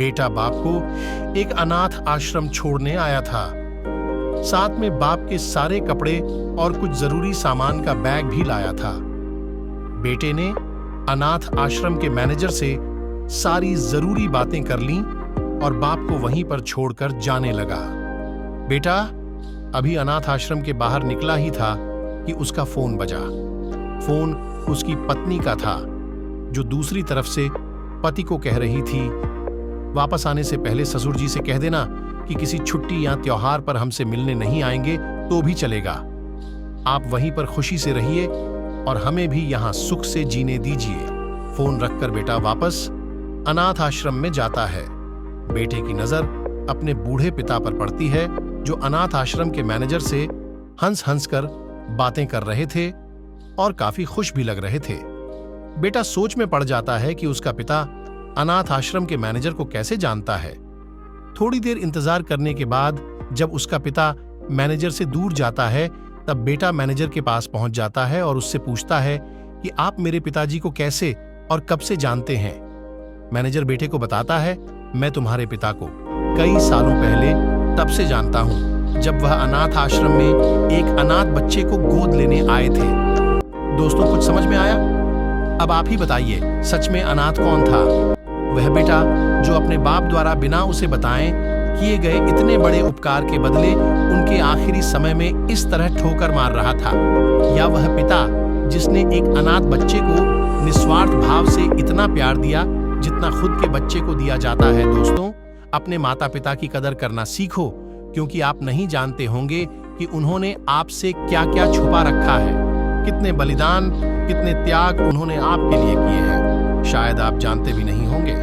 बेटा बाप को एक अनाथ आश्रम छोड़ने आया था। साथ में बाप के सारे कपड़े और कुछ जरूरी सामान का बैग भी लाया था। बेटे ने अनाथ आश्रम के मैनेजर से सारी जरूरी बातें कर लीं और बाप को वहीं पर छोड़कर जाने लगा। बेटा अभी अनाथ आश्रम के बाहर निकला ही था कि उसका फोन बजा। फोन उसकी पत्नी का था, जो दूसरी तरफ से पति को कह रही थी, वापस आने से पहले ससुर जी से कह देना कि किसी छुट्टी या त्योहार पर हमसे मिलने नहीं आएंगे तो भी चलेगा। आप वहीं पर खुशी से रहिए और हमें भी यहां सुख से जीने दीजिए। फोन रखकर बेटा वापस अनाथ आश्रम में जाता है। बेटे की नजर अपने बूढ़े पिता पर पड़ती है, जो अनाथ आश्रम के मैनेजर से हंस हंस कर बातें कर रहे थे और काफी खुश भी लग रहे थे। बेटा सोच में पड़ जाता है कि उसका पिता अनाथ आश्रम के मैनेजर को कैसे जानता है। थोड़ी देर इंतजार करने के बाद जब उसका पिता मैनेजर से दूर जाता है, तब बेटा मैनेजर के पास पहुंच जाता है और उससे पूछता है कि आप मेरे पिताजी को कैसे और कब से जानते हैं। मैनेजर बेटे को बताता है, मैं तुम्हारे पिता को कई सालों पहले तब से जानता हूं जब वह अनाथ आश्रम में एक अनाथ बच्चे को गोद लेने आए थे। दोस्तों कुछ समझ में आया? अब आप ही बताइए, सच में अनाथ कौन था? वह बेटा जो अपने बाप द्वारा बिना उसे बताएं किए गए इतने बड़े उपकार के बदले उनके आखिरी समय में इस तरह ठोकर मार रहा था, या वह पिता जिसने एक अनाथ बच्चे को निस्वार्थ भाव से इतना प्यार दिया जितना खुद के बच्चे को दिया जाता है। दोस्तों अपने माता पिता की कदर करना सीखो, क्योंकि आप नहीं जानते होंगे कि उन्होंने आपसे क्या क्या छुपा रखा है, कितने बलिदान, कितने त्याग उन्होंने आपके लिए किए हैं। शायद आप जानते भी नहीं होंगे।